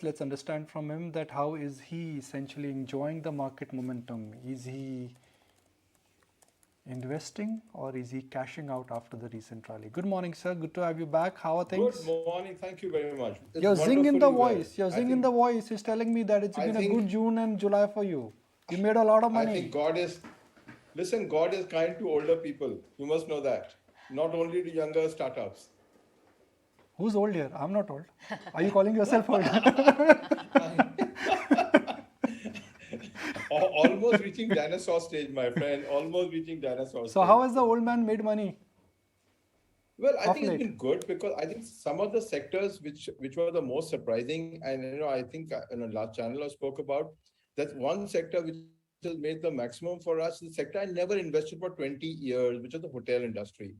let's understand from him that how is he essentially enjoying the market momentum? Is he investing or is he cashing out after the recent rally? Good morning, sir. Good to have you back. How are Good things? morning. Thank you very much. It's Your zing in the wonderfully well. voice, your zing in the voice is telling me that it's I been a good think, June and July for you. You made a lot of I think money. God is, listen, God is kind to older people. You must know that. Not only to younger startups. Who's old here? I'm not old. Are you calling yourself old? Almost reaching dinosaur stage, my friend. Almost reaching dinosaur So how stage. has the old man made money Well, I of think it's late? been good because I think some of the sectors which were the most surprising, and I think in a last channel I spoke about that one sector which has made the maximum for us, the sector I never invested for 20 years, which is the hotel industry.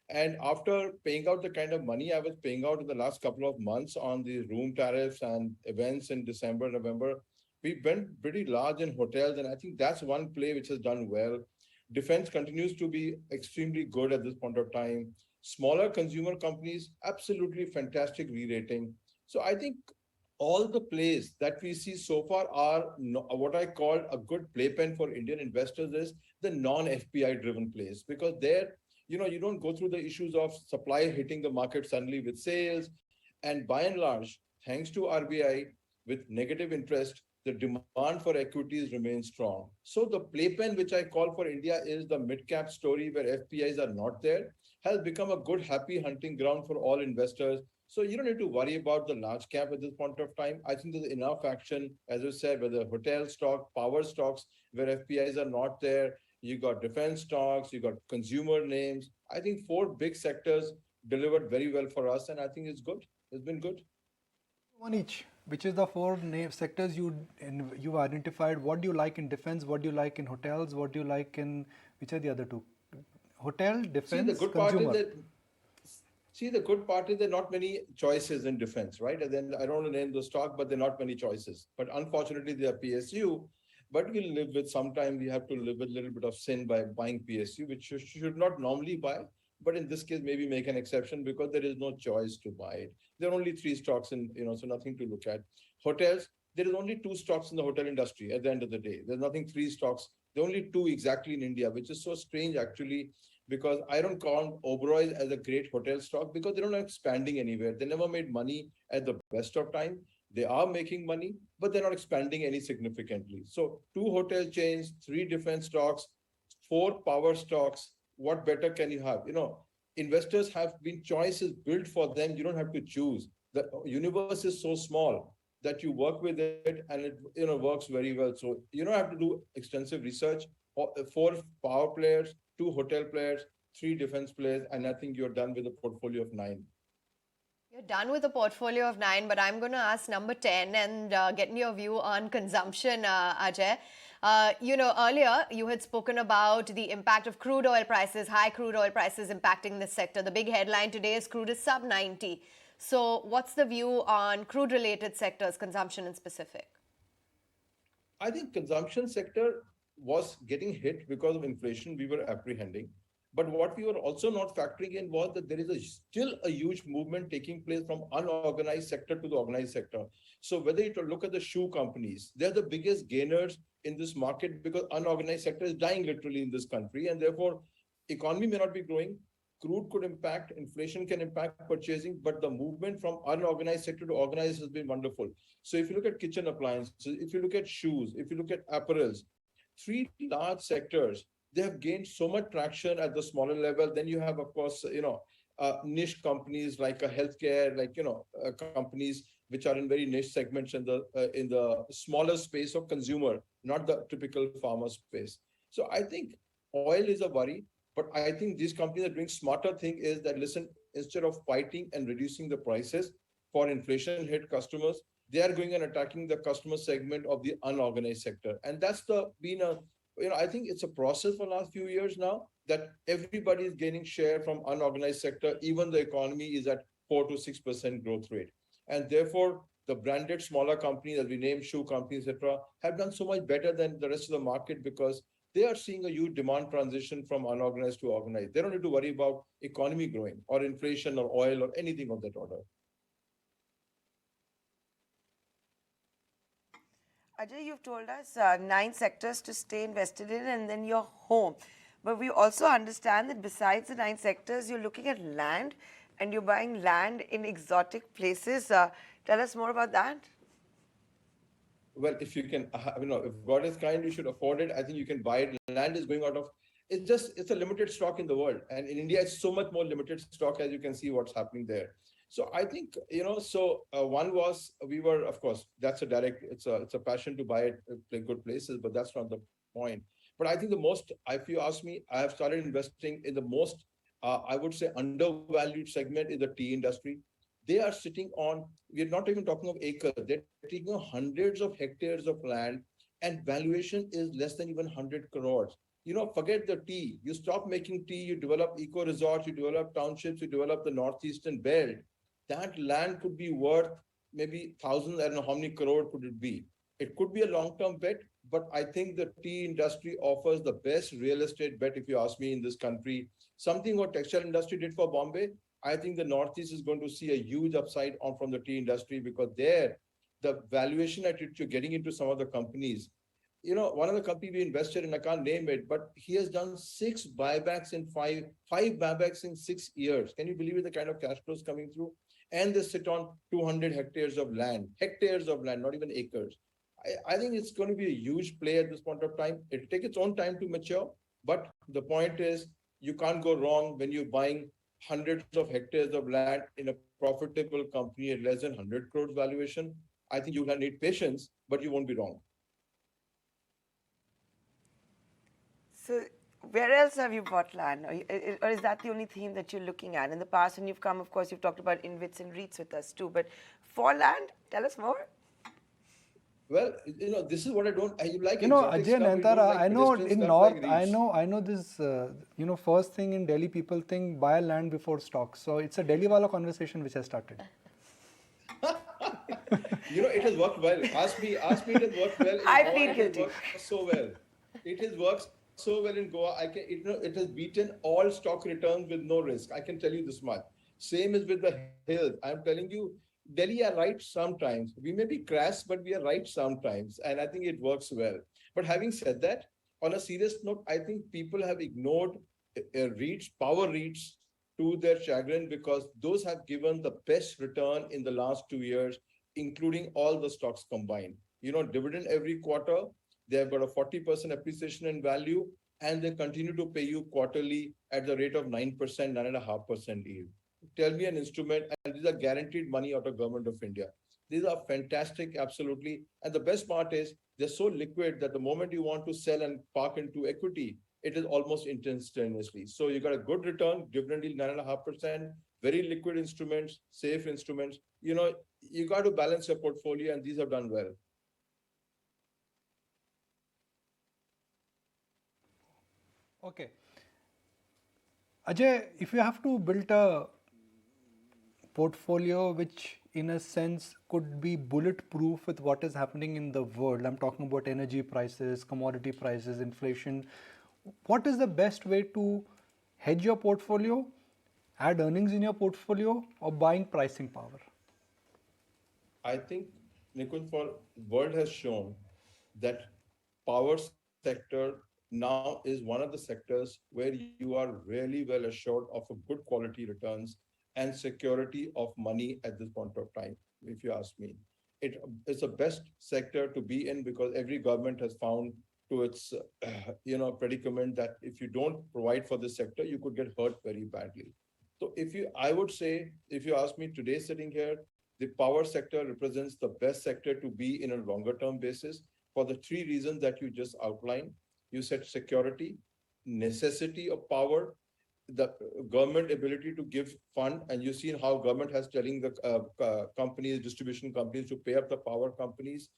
And after paying out the kind of money I was paying out in the last couple of months on the room tariffs and events in December, November, we went pretty large in hotels, and I think that's one play which has done well. Defense continues to be extremely good at this point of time. Smaller consumer companies, absolutely fantastic re-rating. So I think all the plays that we see so far are what I call a good playpen for Indian investors is the non-FPI driven plays, because there, you don't go through the issues of supply hitting the market suddenly with sales. And by and large, thanks to RBI, with negative interest, the demand for equities remains strong. So the playpen which I call for India is the mid-cap story where FPIs are not there, has become a good happy hunting ground for all investors. So you don't need to worry about the large cap at this point of time. I think there's enough action, as you said, whether hotel stock, power stocks, where FPIs are not there. You got defense stocks, you got consumer names. I think four big sectors delivered very well for us, and I think it's good. It's been good. One each. Which is the four sectors you've identified? What do you like in defense? What do you like in hotels? What do you like in which are the other two? Hotel, See, the defense, good part is consumer. that See, the good part is there are not many choices in defense, right? And then I don't want to name the stock, but there are not many choices. But unfortunately, they are PSU. But we live with sometimes we have to live with a little bit of sin by buying PSU, which you should not normally buy. But in this case, maybe make an exception because there is no choice to buy it. There are only three stocks in, so nothing to look at. Hotels, there is only two stocks in the hotel industry at the end of the day. There's nothing three stocks. There are only two exactly in India, which is so strange actually, because I don't count Oberoi as a great hotel stock because they don't are expanding anywhere. They never made money at the best of time. They are making money, but they're not expanding any significantly. So two hotel chains, three different stocks, four power stocks. What better can you have? Investors have been choices built for them. You don't have to choose. The universe is so small that you work with it and it works very well. So you don't have to do extensive research. Four power players, two hotel players, three defense players, and I think you're done with a portfolio of nine. You're done with a portfolio of 9, but I'm going to ask number 10 and get your view on consumption, Ajay. Earlier you had spoken about the impact of crude oil prices, high crude oil prices impacting this sector. The big headline today is crude is sub 90. So, what's the view on crude related sectors, consumption in specific? I think consumption sector was getting hit because of inflation we were apprehending. But what we were also not factoring in was that there is still a huge movement taking place from unorganized sector to the organized sector. So whether you look at the shoe companies, they're the biggest gainers in this market because unorganized sector is dying literally in this country, and therefore economy may not be growing. Crude could impact, inflation can impact purchasing, but the movement from unorganized sector to organized has been wonderful. So if you look at kitchen appliances, if you look at shoes, if you look at apparels, three large sectors, they have gained so much traction at the smaller level. Then you have, of course, niche companies like a healthcare, like companies which are in very niche segments in the smaller space of consumer, not the typical farmer space. So I think oil is a worry, but I think these companies are doing smarter thing is that listen, instead of fighting and reducing the prices for inflation hit customers, they are going and attacking the customer segment of the unorganized sector. And that's the been a I think it's a process for the last few years now that everybody is gaining share from unorganized sector. Even the economy is at 4 to 6% growth rate, and therefore the branded smaller companies, as we name shoe companies, etc., have done so much better than the rest of the market because they are seeing a huge demand transition from unorganized to organized. They don't need to worry about economy growing or inflation or oil or anything of that order. Ajay, you've told us 9 sectors to stay invested in and then your home. But we also understand that besides the 9 sectors, you're looking at land and you're buying land in exotic places. Tell us more about that. Well, if you can, if God is kind, you should afford it. I think you can buy it. Land is going out of, it's a limited stock in the world. And in India, it's so much more limited stock, as you can see what's happening there. So I think, one was, we were, of course, that's a direct, it's a passion to buy it, good places, but that's not the point. But I think the most, if you ask me, I have started investing in the most, I would say, undervalued segment in the tea industry. They are sitting on, we're not even talking of acres, they're taking on hundreds of hectares of land, and valuation is less than even 100 crores. Forget the tea. You stop making tea, you develop eco resorts, you develop townships, you develop the northeastern belt. That land could be worth maybe thousands, I don't know how many crore could it be. It could be a long-term bet, but I think the tea industry offers the best real estate bet, if you ask me, in this country. Something what textile industry did for Bombay, I think the Northeast is going to see a huge upside on from the tea industry, because there, the valuation at which you're getting into some of the companies, one of the company we invested in, I can't name it, but he has done five buybacks in 6 years. Can you believe it, the kind of cash flows coming through? And they sit on 200 hectares of land, not even acres. I think it's going to be a huge play at this point of time. It'll take its own time to mature, but the point is, you can't go wrong when you're buying hundreds of hectares of land in a profitable company at less than 100 crores valuation. I think you'll need patience, but you won't be wrong. So, where else have you bought land? Or is that the only theme that you're looking at? In the past, when you've come, of course, you've talked about InvITs and REITs with us too. But for land, tell us more. Well, this is what I don't. I like. Ajay Nayantara, like I know in North, like I know this. First thing in Delhi, people think buy land before stocks. So it's a Delhi wala conversation which has started. It has worked well. Ask me, it has worked well. I plead guilty. It has worked so well. It has worked so well in Goa. It has beaten all stock returns with no risk. I can tell you this much. Same is with the hills. I'm telling you, Delhi are right sometimes. We may be crass, but we are right sometimes. And I think it works well. But having said that, on a serious note, I think people have ignored power REITs to their chagrin, because those have given the best return in the last 2 years, including all the stocks combined. Dividend every quarter, they have got a 40% appreciation in value, and they continue to pay you quarterly at the rate of 9%, 9.5% yield. Tell me an instrument, and these are guaranteed money out of Government of India. These are fantastic, absolutely. And the best part is they're so liquid that the moment you want to sell and park into equity, it is almost instantaneously. So you got a good return, dividend yield 9.5%, very liquid instruments, safe instruments. You got to balance your portfolio, and these have done well. Okay. Ajay, if you have to build a portfolio which in a sense could be bulletproof with what is happening in the world, I'm talking about energy prices, commodity prices, inflation, what is the best way to hedge your portfolio, add earnings in your portfolio, or buying pricing power? I think, Nikunj, world has shown that power sector now is one of the sectors where you are really well assured of a good quality returns and security of money at this point of time, if you ask me. It's the best sector to be in, because every government has found to its predicament that if you don't provide for this sector, you could get hurt very badly. So I would say, if you ask me today sitting here, the power sector represents the best sector to be in a longer term basis for the 3 reasons that you just outlined. You said security, necessity of power, the government ability to give fund, and you've seen how government has telling the companies, distribution companies, to pay up the power companies.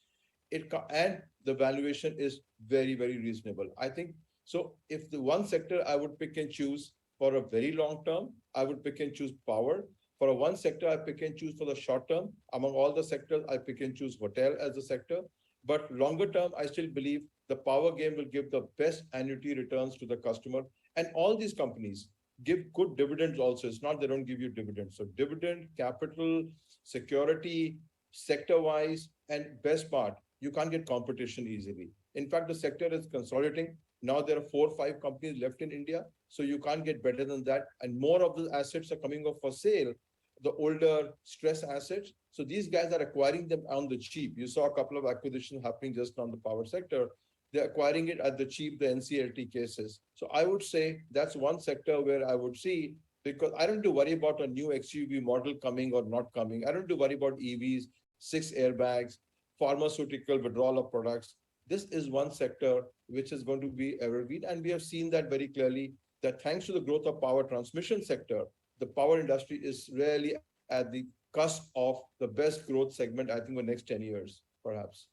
And the valuation is very, very reasonable. I think so. If the one sector I would pick and choose for a very long term, I would pick and choose power. For one sector, I pick and choose for the short term. Among all the sectors, I pick and choose hotel as a sector. But longer term, I still believe the power game will give the best annuity returns to the customer. And all these companies give good dividends also. It's not they don't give you dividends. So dividend, capital, security, sector-wise, and best part, you can't get competition easily. In fact, the sector is consolidating. Now there are 4 or 5 companies left in India, so you can't get better than that. And more of the assets are coming up for sale, the older stress assets. So these guys are acquiring them on the cheap. You saw a couple of acquisitions happening just on the power sector. They're acquiring it at the cheap, the NCLT cases. So I would say that's one sector where I would see, because I don't need to worry about a new XUV model coming or not coming. I don't need to worry about EVs, 6 airbags, pharmaceutical withdrawal of products. This is one sector which is going to be evergreen. And we have seen that very clearly, that thanks to the growth of power transmission sector, the power industry is really at the cusp of the best growth segment, I think, for the next 10 years, perhaps.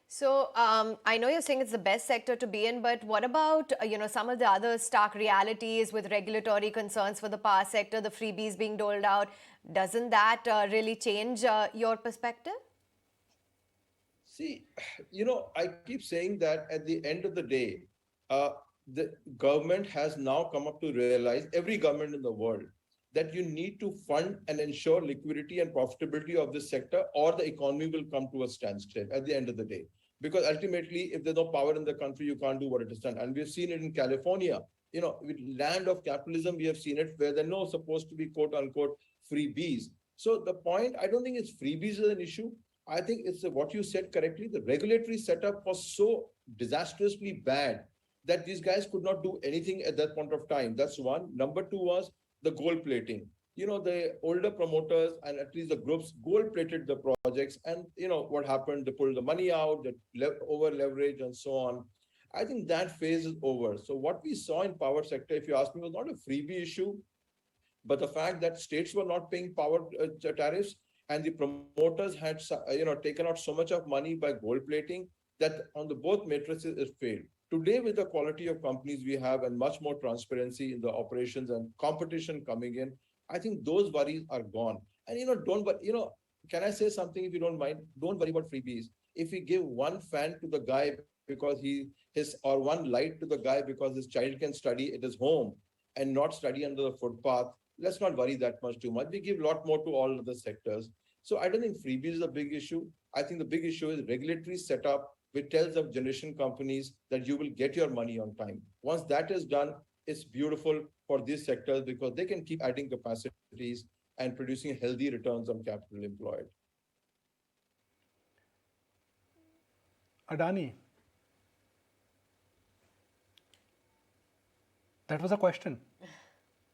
So I know you're saying it's the best sector to be in, but what about some of the other stark realities with regulatory concerns for the power sector, the freebies being doled out? Doesn't that really change your perspective? See, I keep saying that at the end of the day, the government has now come up to realize, every government in the world, that you need to fund and ensure liquidity and profitability of this sector, or the economy will come to a standstill at the end of the day. Because ultimately, if there's no power in the country, you can't do what it is done. And we've seen it in California, with land of capitalism, we have seen it where there are no supposed to be quote unquote freebies. So the point, I don't think it's freebies is an issue. I think it's what you said correctly. The regulatory setup was so disastrously bad that these guys could not do anything at that point of time. That's one. Number two was the gold plating. The older promoters and at least the groups gold plated the projects, and what happened, they pulled the money out, they over leverage and so on. I think that phase is over. So what we saw in power sector, if you ask me, was not a freebie issue, but the fact that states were not paying power tariffs, and the promoters had taken out so much of money by gold plating that on the both matrices it failed. Today, with the quality of companies we have and much more transparency in the operations and competition coming in, I think those worries are gone. And can I say something if you don't mind? Don't worry about freebies. If we give one fan to the guy because or one light to the guy because his child can study at his home and not study under the footpath, let's not worry that much too much. We give a lot more to all other sectors. So I don't think freebies is a big issue. I think the big issue is regulatory setup, which tells of generation companies that you will get your money on time. Once that is done, it's beautiful for these sectors because they can keep adding capacities and producing healthy returns on capital employed. Adani. That was a question.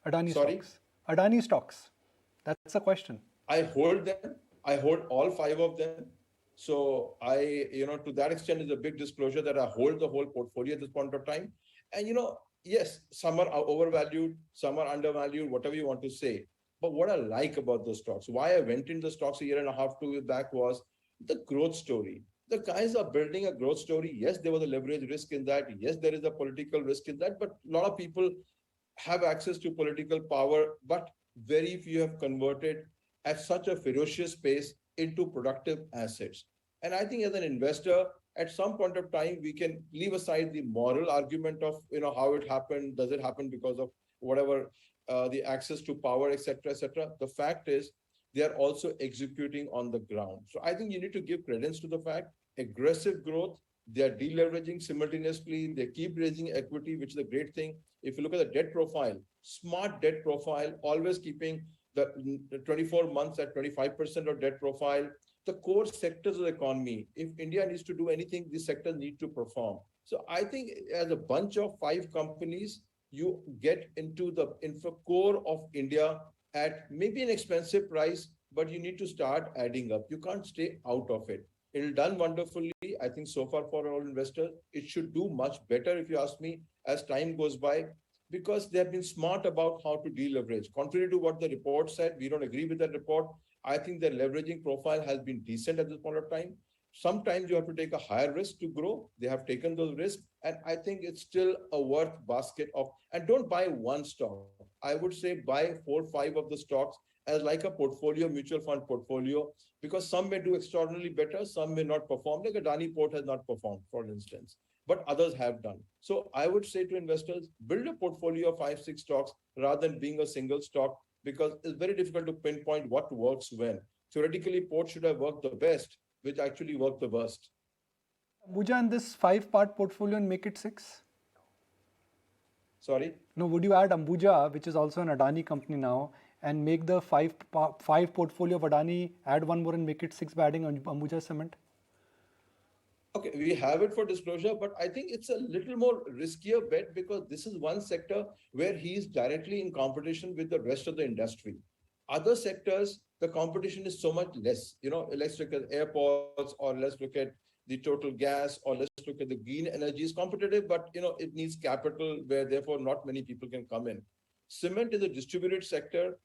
Adani stocks. Adani stocks. That's a question. I hold them. I hold all 5 of them. So to that extent, is a big disclosure that I hold the whole portfolio at this point of time. And yes, some are overvalued, some are undervalued, whatever you want to say. But what I like about those stocks, why I went into the stocks a year and a half, 2 years back, was the growth story. The guys are building a growth story. Yes, there was a leverage risk in that. Yes, there is a political risk in that. But a lot of people have access to political power, but very few have converted at such a ferocious pace into productive assets. And I think as an investor, at some point of time, we can leave aside the moral argument of how it happened. Does it happen because of whatever the access to power, etc., etc. The fact is, they are also executing on the ground. So I think you need to give credence to the fact, aggressive growth, they are deleveraging simultaneously, they keep raising equity, which is a great thing. If you look at the debt profile, smart debt profile, always keeping the 24 months at 25% of debt profile, the core sectors of the economy. If India needs to do anything, these sectors need to perform. So I think as a bunch of 5 companies, you get into the infra core of India at maybe an expensive price, but you need to start adding up. You can't stay out of it. It'll done wonderfully, I think, so far for all investors. It should do much better, if you ask me, as time goes by, because they have been smart about how to deleverage. Contrary to what the report said, we don't agree with that report. I think their leveraging profile has been decent at this point of time. Sometimes you have to take a higher risk to grow. They have taken those risks. And I think it's still a worth basket of, and don't buy one stock. I would say buy 4 or 5 of the stocks as like a portfolio, mutual fund portfolio, because some may do extraordinarily better, some may not perform, like Adani Port has not performed, for instance, but others have done. So I would say to investors, build a portfolio of 5, 6 stocks rather than being a single stock, because it's very difficult to pinpoint what works when. Theoretically, Port should have worked the best, which actually work the worst. Ambuja in this 5-part portfolio and make it 6? Sorry. No, would you add Ambuja, which is also an Adani company now, and make the five portfolio of Adani, add one more and make it 6 by adding Ambuja Cement? Okay, we have it for disclosure, but I think it's a little more riskier bet because this is one sector where he is directly in competition with the rest of the industry. Other sectors, the competition is so much less. Let's look at airports, or let's look at the total gas, or let's look at the green energy is competitive, but it needs capital where therefore not many people can come in. Cement is a distributed sector.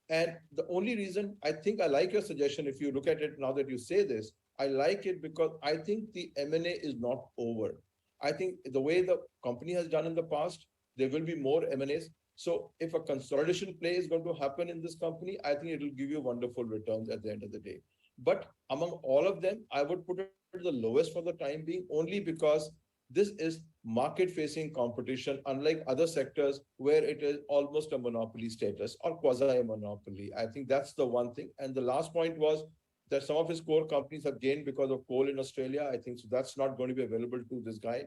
And the only reason I think I like your suggestion, if you look at it now that you say this, I like it because I think the M&A is not over. I think the way the company has done in the past, there will be more M&As. So if a consolidation play is going to happen in this company, I think it will give you wonderful returns at the end of the day. But among all of them, I would put it the lowest for the time being, only because this is market-facing competition, unlike other sectors where it is almost a monopoly status or quasi-monopoly. I think that's the one thing. And the last point was that some of his core companies have gained because of coal in Australia. I think so that's not going to be available to this guy.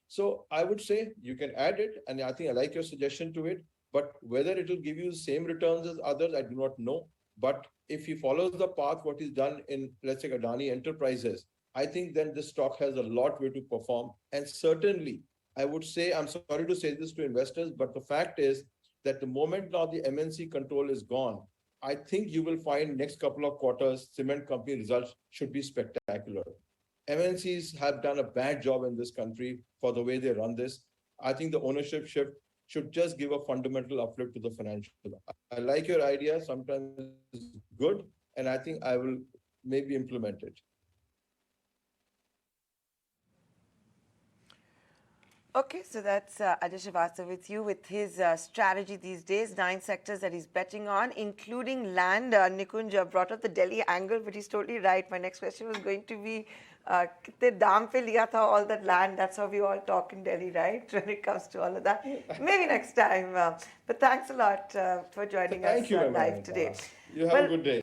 So I would say you can add it, and I think I like your suggestion to it. But whether it will give you the same returns as others, I do not know. But if he follows the path, what he's done in, let's say, Adani Enterprises, I think then this stock has a lot way to perform. And certainly, I would say, I'm sorry to say this to investors, but the fact is that the moment now the MNC control is gone, I think you will find next couple of quarters, cement company results should be spectacular. MNCs have done a bad job in this country for the way they run this. I think the ownership shift should just give a fundamental uplift to the financial. I like your idea. Sometimes it's good, and I think I will maybe implement it. Okay, so that's Ajay Srivastava with you with his strategy these days, 9 sectors that he's betting on, including land. Nikunj brought up the Delhi angle, but he's totally right. My next question was going to be, kitne daam pe liya tha all that land? That's how we all talk in Delhi, right? When it comes to all of that. Maybe next time. But thanks a lot for joining us Thank you, live today. You have a good day.